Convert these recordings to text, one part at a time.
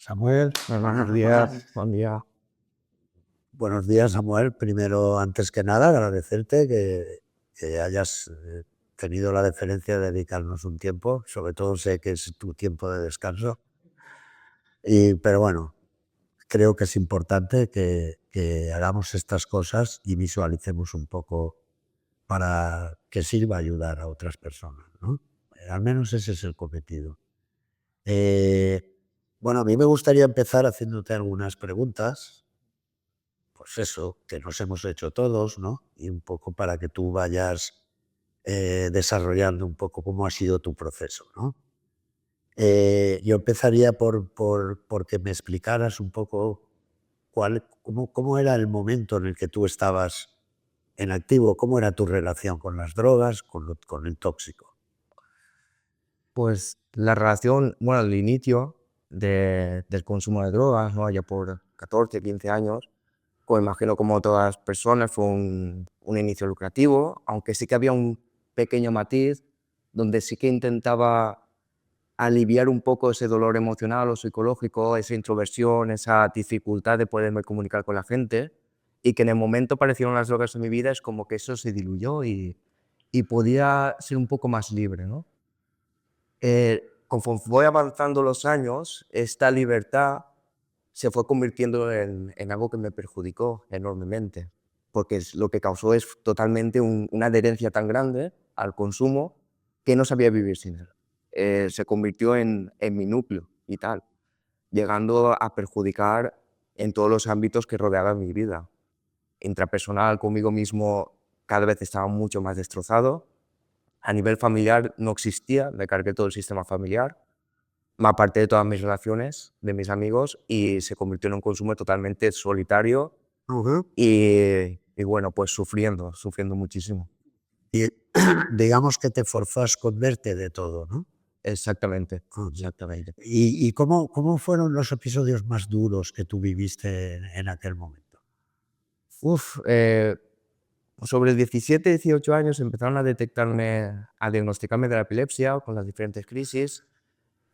Samuel, Buenos días, buen día. buenos días, Samuel. Primero, antes que nada, agradecerte que hayas tenido la deferencia de dedicarnos un tiempo. Sobre todo sé que es tu tiempo de descanso. Pero bueno, creo que es importante que hagamos estas cosas y visualicemos un poco para que sirva ayudar a otras personas, ¿no? Al menos ese es el cometido. Eh, bueno, a mí me gustaría empezar haciéndote algunas preguntas, pues eso, que nos hemos hecho todos, ¿no? Y un poco para que tú vayas desarrollando un poco cómo ha sido tu proceso, ¿no? Yo empezaría por que me explicaras un poco cómo era el momento en el que tú estabas en activo, cómo era tu relación con las drogas, con el tóxico. Pues la relación, bueno, el inicio del consumo de drogas, ¿no? Allá por 14, 15 años, pues imagino como todas las personas fue un inicio lucrativo, aunque sí que había un pequeño matiz donde sí que intentaba aliviar un poco ese dolor emocional o psicológico, esa introversión, esa dificultad de poderme comunicar con la gente, y que en el momento aparecieron las drogas en mi vida es como que eso se diluyó y podía ser un poco más libre, ¿no? Conforme voy avanzando los años, esta libertad se fue convirtiendo en algo que me perjudicó enormemente, porque lo que causó es totalmente una adherencia tan grande al consumo que no sabía vivir sin él. Se convirtió en mi núcleo y tal, llegando a perjudicar en todos los ámbitos que rodeaban mi vida. Intrapersonal, conmigo mismo, cada vez estaba mucho más destrozado. A nivel familiar no existía, me cargué todo el sistema familiar, me aparté de todas mis relaciones, de mis amigos, y se convirtió en un consumo totalmente solitario Ujú. y bueno, pues sufriendo muchísimo. Y digamos que te forzó a esconderte de todo, ¿no? Exactamente, Ujú. exactamente. ¿Y cómo fueron los episodios más duros que tú viviste en aquel momento? Uf, sobre 17, 18 años empezaron a detectarme, a diagnosticarme de la epilepsia con las diferentes crisis.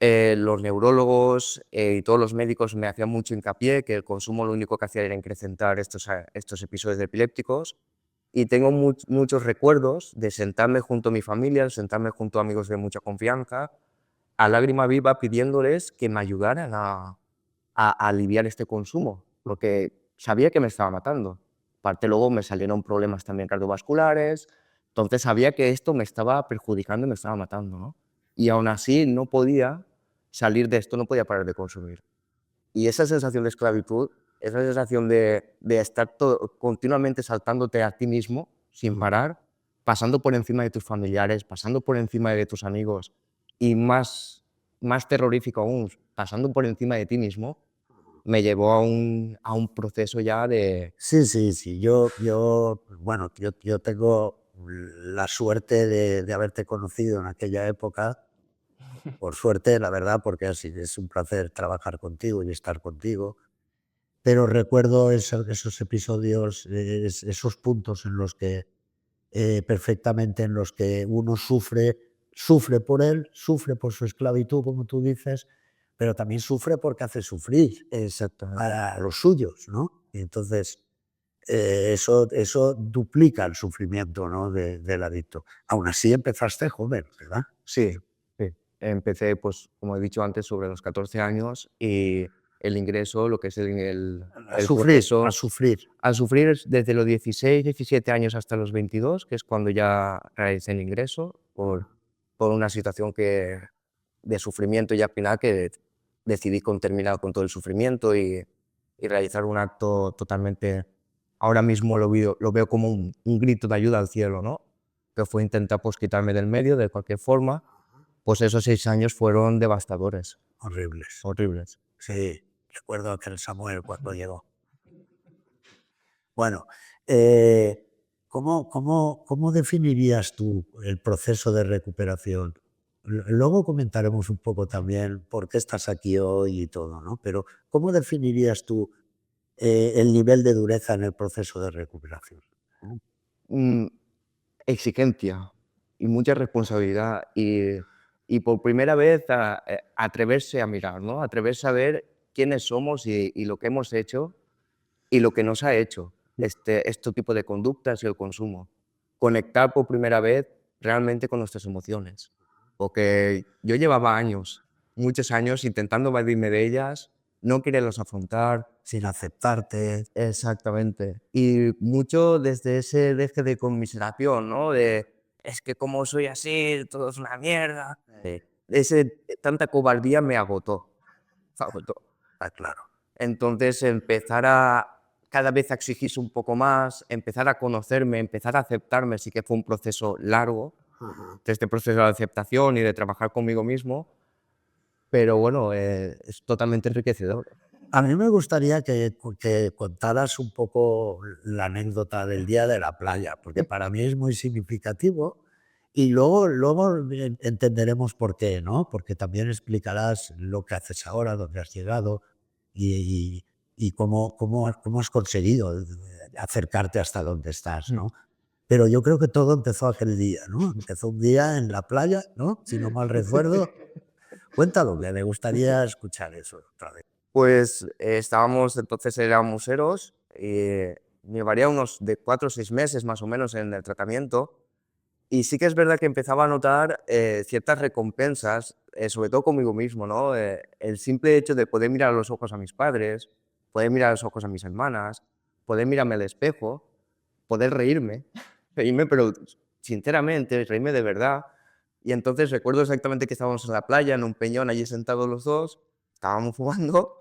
Los neurólogos y todos los médicos me hacían mucho hincapié que el consumo lo único que hacía era incrementar estos episodios de epilépticos. Y tengo muchos recuerdos de sentarme junto a mi familia, de sentarme junto a amigos de mucha confianza, a lágrima viva pidiéndoles que me ayudaran a aliviar este consumo, porque sabía que me estaba matando. Aparte luego me salieron problemas también cardiovasculares, entonces sabía que esto me estaba perjudicando y me estaba matando, ¿no? Y aún así no podía salir de esto, no podía parar de consumir. Y esa sensación de esclavitud, esa sensación de estar continuamente saltándote a ti mismo sin parar, pasando por encima de tus familiares, pasando por encima de tus amigos y más terrorífico aún, pasando por encima de ti mismo, me llevó a un proceso ya de... Sí, sí, sí. Bueno, yo tengo la suerte de haberte conocido en aquella época. Por suerte, la verdad, porque así es un placer trabajar contigo y estar contigo. Pero recuerdo esos episodios, esos puntos en los que perfectamente, en los que uno sufre por él, sufre por su esclavitud, como tú dices, pero también sufre porque hace sufrir Exactamente. a los suyos, ¿no? Y entonces, eso duplica el sufrimiento, ¿no? Del adicto. Aún así empezaste joven, ¿verdad? Sí, sí. Empecé, pues, como he dicho antes, sobre los 14 años y el ingreso, lo que es A el sufrir, a proceso, sufrir. a sufrir es desde los 16, 17 años hasta los 22, que es cuando ya realicé el ingreso por una situación de sufrimiento y al final que decidí terminar con todo el sufrimiento y realizar un acto totalmente, ahora mismo lo veo como un grito de ayuda al cielo, ¿no? Que fue intentar pues quitarme del medio de cualquier forma, pues esos 6 años fueron devastadores, Horribles. horribles. Sí, recuerdo aquel Samuel cuando llegó. Bueno, eh, ¿cómo definirías tú el proceso de recuperación? Luego comentaremos un poco también por qué estás aquí hoy y todo, ¿no? Pero ¿cómo definirías tú el nivel de dureza en el proceso de recuperación? Mm, Exigencia y mucha responsabilidad y por primera vez atreverse a mirar, ¿no? Atreverse a ver quiénes somos y lo que hemos hecho y lo que nos ha hecho este tipo de conductas y el consumo. Conectar por primera vez realmente con nuestras emociones. Porque yo llevaba años, muchos años, intentando evadirme de ellas, no quererlos afrontar. Sin aceptarte. Exactamente. Y mucho desde ese deje de conmiseración, ¿no? De, es que como soy así, todo es una mierda. Tanta cobardía me agotó. Me agotó. Está claro. Entonces empezar a cada vez a exigirse un poco más, empezar a conocerme, empezar a aceptarme, sí que fue un proceso largo, Ajá. este proceso de aceptación y de trabajar conmigo mismo, pero bueno, es totalmente enriquecedor. A mí me gustaría que contaras un poco la anécdota del día de la playa, porque para mí es muy significativo y luego entenderemos por qué, ¿no? Porque también explicarás lo que haces ahora, dónde has llegado y, y cómo has conseguido acercarte hasta donde estás, ¿no? Pero yo creo que todo empezó aquel día, ¿no? Empezó un día en la playa, ¿no? Si no mal recuerdo. Cuéntalo, que me gustaría escuchar eso otra vez. Pues estábamos, entonces éramos Eros, llevaría unos de 4 o 6 meses más o menos en el tratamiento, y sí que es verdad que empezaba a notar ciertas recompensas, sobre todo conmigo mismo, ¿no? El simple hecho de poder mirar a los ojos a mis padres, poder mirar a los ojos a mis hermanas, poder mirarme al espejo, poder reírme, reírme pero sinceramente, reírme de verdad. Y entonces recuerdo exactamente que estábamos en la playa, en un peñón, allí sentados los dos, estábamos fumando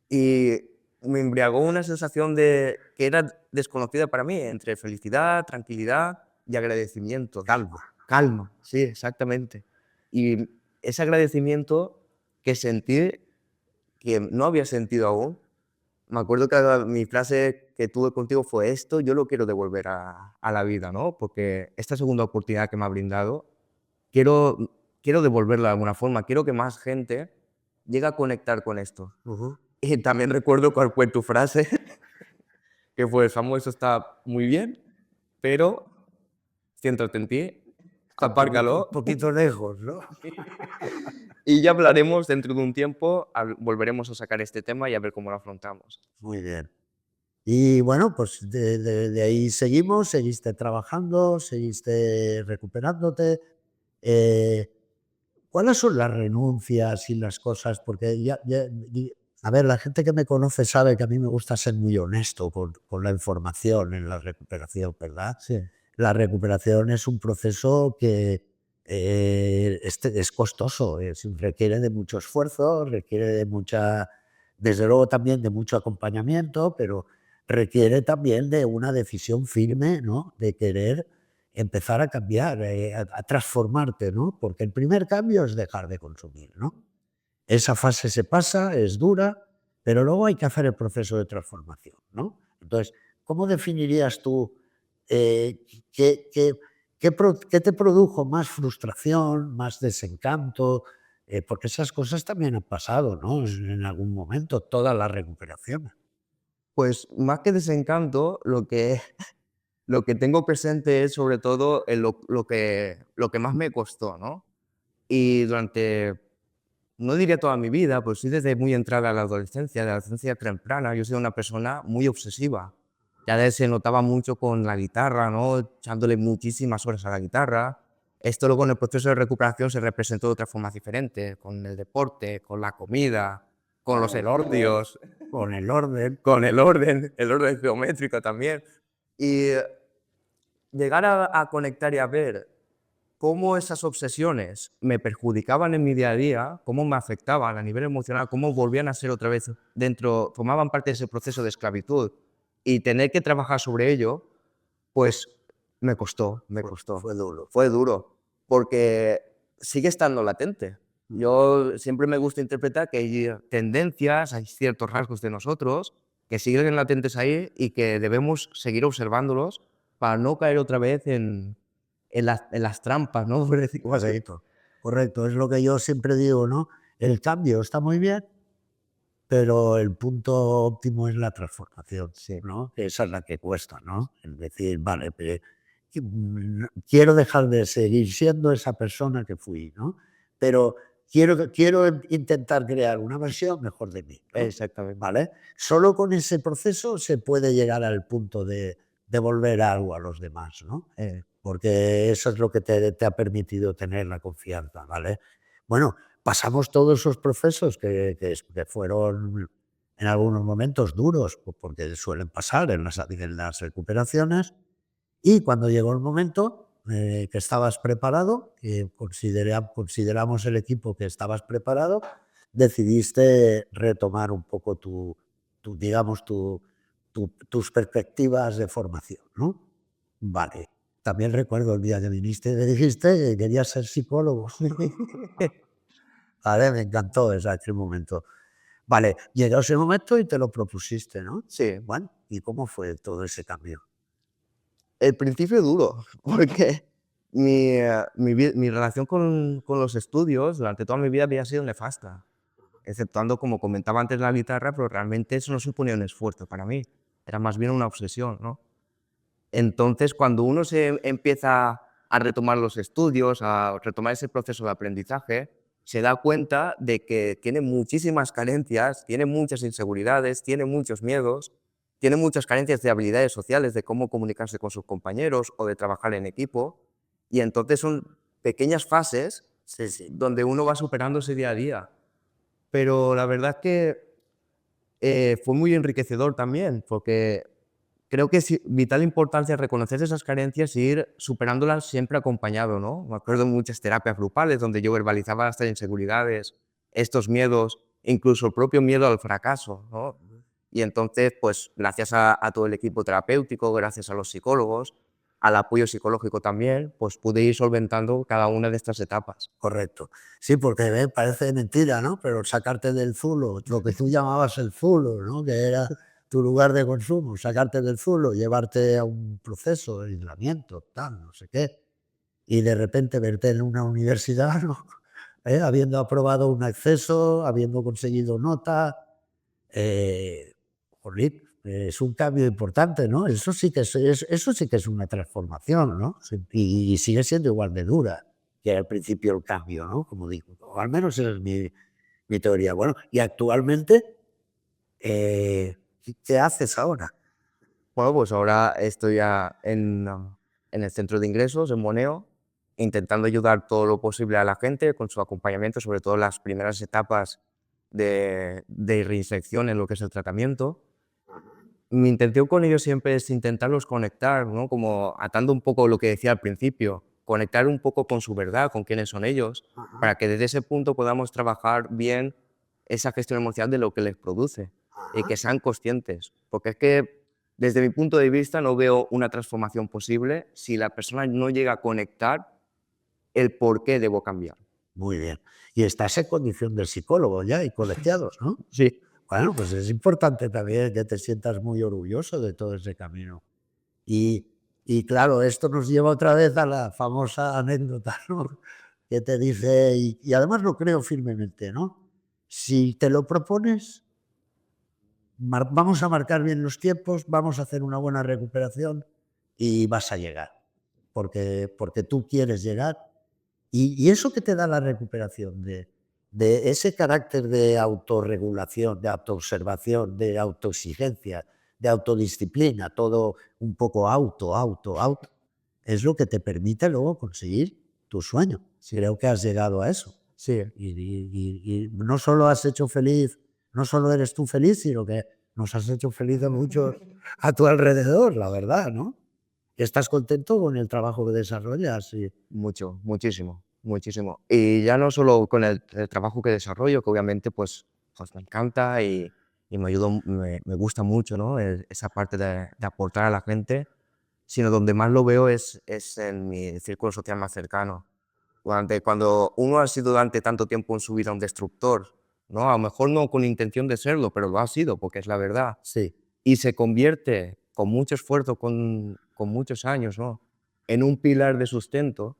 y me embriagó una sensación que era desconocida para mí, entre felicidad, tranquilidad y agradecimiento. Calma, sí, exactamente. Y ese agradecimiento que sentí, que no había sentido aún, me acuerdo que mi frase que tuve contigo fue esto, yo lo quiero devolver a la vida, ¿no? Porque esta segunda oportunidad que me ha brindado, quiero, quiero devolverla de alguna forma, quiero que más gente llegue a conectar con esto. Ujú. Y también recuerdo cuál fue tu frase, que fue, Samu, eso está muy bien, pero céntrate en ti, Está un apárcalo poquito lejos, ¿no? y ya hablaremos dentro de un tiempo, volveremos a sacar este tema y a ver cómo lo afrontamos. Muy bien. Y bueno, pues de ahí seguimos, seguiste trabajando, seguiste recuperándote. Eh, ¿Cuáles son las renuncias y las cosas? Porque a ver, la gente que me conoce sabe que a mí me gusta ser muy honesto con la información en la recuperación, ¿verdad? Sí. La recuperación es un proceso que es costoso, requiere de mucho esfuerzo, requiere de mucha, desde luego también de mucho acompañamiento, pero requiere también de una decisión firme, ¿no? De querer empezar a cambiar, a transformarte, ¿no? Porque el primer cambio es dejar de consumir, ¿no? Esa fase se pasa, es dura, pero luego hay que hacer el proceso de transformación, ¿no? Entonces, ¿cómo definirías tú eh, qué, qué- qué te produjo más frustración, más desencanto? Porque esas cosas también han pasado, ¿no? En algún momento, toda la recuperación. Pues más que desencanto, lo que tengo presente es sobre todo lo que más me costó, ¿no? Y durante, no diría toda mi vida, pues sí desde muy entrada a de la adolescencia temprana, yo soy una persona muy obsesiva. Se notaba mucho con la guitarra, ¿no? Echándole muchísimas horas a la guitarra. Esto luego en el proceso de recuperación se representó de otra forma diferente, con el deporte, con la comida, con los elordios, Con el orden. con el orden geométrico también. Y llegar a conectar y a ver cómo esas obsesiones me perjudicaban en mi día a día, cómo me afectaban a nivel emocional, cómo volvían a ser otra vez dentro, formaban parte de ese proceso de esclavitud y tener que trabajar sobre ello, pues me costó, me costó. Fue duro. Fue duro, porque sigue estando latente. Yo siempre me gusta interpretar que hay tendencias, hay ciertos rasgos de nosotros que siguen latentes ahí y que debemos seguir observándolos para no caer otra vez en las trampas, ¿no? Por decirlo así. Correcto, correcto. Es lo que yo siempre digo, ¿no? El cambio está muy bien, pero el punto óptimo es la transformación, Sí. ¿no? Esa es la que cuesta, ¿no? Es decir, vale, quiero dejar de seguir siendo esa persona que fui, ¿no? Pero quiero intentar crear una versión mejor de mí, ¿no? Exactamente. ¿Vale? Solo con ese proceso se puede llegar al punto de devolver algo a los demás, ¿no? Porque eso es lo que te ha permitido tener la confianza, ¿vale? Bueno, pasamos todos esos procesos que fueron en algunos momentos duros, porque suelen pasar en las recuperaciones, y cuando llegó el momento que estabas preparado, que consideramos el equipo que estabas preparado, decidiste retomar un poco digamos, tus perspectivas de formación, ¿no? Vale. También recuerdo el día que viniste y me dijiste que querías ser psicólogo. Vale, me encantó aquel momento. Vale, llegó ese momento y te lo propusiste, ¿no? Sí. Bueno, ¿y cómo fue todo ese cambio? El principio duro, porque mi relación con los estudios durante toda mi vida había sido nefasta, exceptuando, como comentaba antes, la guitarra, pero realmente eso no suponía un esfuerzo para mí, era más bien una obsesión, ¿no? Entonces, cuando uno se empieza a retomar los estudios, a retomar ese proceso de aprendizaje, se da cuenta de que tiene muchísimas carencias, tiene muchas inseguridades, tiene muchos miedos, tiene muchas carencias de habilidades sociales, de cómo comunicarse con sus compañeros o de trabajar en equipo. Y entonces son pequeñas fases Sí, sí. donde uno va superándose día a día. Pero la verdad es que fue muy enriquecedor también, porque creo que es vital importancia reconocer esas carencias y ir superándolas siempre acompañado, ¿no? Me acuerdo de muchas terapias grupales donde yo verbalizaba estas inseguridades, estos miedos, incluso el propio miedo al fracaso, ¿no? Y entonces, pues gracias a todo el equipo terapéutico, gracias a los psicólogos, al apoyo psicológico también, pues pude ir solventando cada una de estas etapas. Correcto. Sí, porque parece mentira, ¿no? Pero sacarte del zulo, lo que tú llamabas el zulo, ¿no? Que era tu lugar de consumo, sacarte del zulo, llevarte a un proceso de aislamiento, tal, no sé qué, y de repente verte en una universidad, ¿no? Habiendo aprobado un acceso, habiendo conseguido nota, eh, jolín, es un cambio importante, ¿no? Eso sí que es una transformación, ¿no? Sí, y sigue siendo igual de dura que al principio el cambio, ¿no? Como digo, o al menos esa es mi teoría. Bueno, y actualmente, ¿qué haces ahora? Bueno, pues ahora estoy en el centro de ingresos, en Moneo, intentando ayudar todo lo posible a la gente con su acompañamiento, sobre todo en las primeras etapas de reinserción en lo que es el tratamiento. Mi intención con ellos siempre es intentarlos conectar, ¿no? Como atando un poco lo que decía al principio, conectar un poco con su verdad, con quiénes son ellos, Ajá, para que desde ese punto podamos trabajar bien esa gestión emocional de lo que les produce y ajá. que sean conscientes. Porque es que desde mi punto de vista no veo una transformación posible si la persona no llega a conectar el por qué debo cambiar. Muy bien. Y estás en condición de psicólogo ya y colegiados, ¿no? Sí. Bueno, pues es importante también que te sientas muy orgulloso de todo ese camino. Y, y claro, esto nos lleva otra vez a la famosa anécdota, ¿no? Que te dice, y además lo creo firmemente, ¿no? Si te lo propones, vamos a marcar bien los tiempos, vamos a hacer una buena recuperación y vas a llegar, porque tú quieres llegar. Y eso que te da la recuperación de ese carácter de autorregulación, de autoobservación, de autoexigencia, de autodisciplina, todo un poco auto, es lo que te permite luego conseguir tu sueño. Sí, Creo que has llegado a eso. sí. Y no solo has hecho feliz, no solo eres tú feliz, sino que nos has hecho feliz a muchos a tu alrededor, la verdad, ¿no? ¿Estás contento con el trabajo que desarrollas? Y, Mucho, muchísimo, muchísimo. Y ya no solo con el trabajo que desarrollo, que obviamente pues me encanta y me gusta mucho, ¿no? Esa parte de aportar a la gente, sino donde más lo veo es en mi círculo social más cercano. Cuando uno ha sido durante tanto tiempo en su vida un destructor, ¿no? A lo mejor no con intención de serlo, pero lo ha sido, porque es la verdad. sí. Y se convierte con mucho esfuerzo, con muchos años, ¿no? En un pilar de sustento,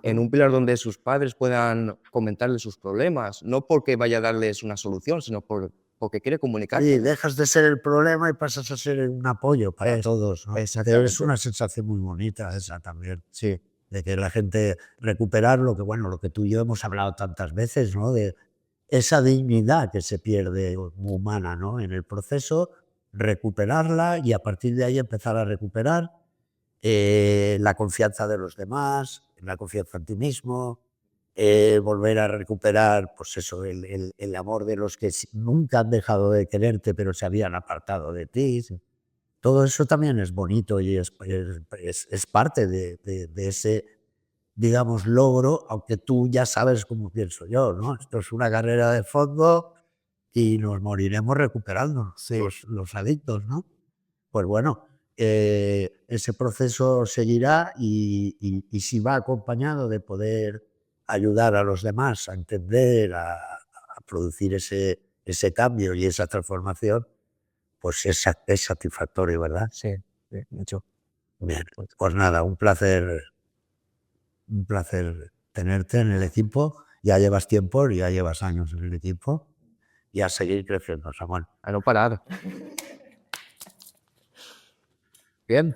en un pilar donde sus padres puedan comentarle sus problemas, no porque vaya a darles una solución, sino porque quiere Sí, comunicarse. dejas de ser el problema y pasas a ser un apoyo para Es todos, ¿no? Pero es exactamente, una sensación muy bonita esa también. sí. de que la gente recuperar lo que, bueno, lo que tú y yo hemos hablado tantas veces, ¿no? De esa dignidad que se pierde humana, ¿no? En el proceso, recuperarla y a partir de ahí empezar a recuperar la confianza de los demás, la confianza en ti mismo, volver a recuperar, pues eso, el amor de los que nunca han dejado de quererte, pero se habían apartado de ti. Todo eso también es bonito y es parte de ese, digamos, logro, aunque tú ya sabes cómo pienso yo, ¿no? Esto es una carrera de fondo y nos moriremos recuperándonos, Sí. los adictos, ¿no? Pues bueno, ese proceso seguirá y si va acompañado de poder ayudar a los demás a entender, a producir ese cambio y esa transformación, pues es satisfactorio, ¿verdad? Sí, sí, mucho. Bien, pues nada, un placer tenerte en el equipo. Ya llevas tiempo, ya llevas años en el equipo y a seguir creciendo, Samuel. A no parar. Bien.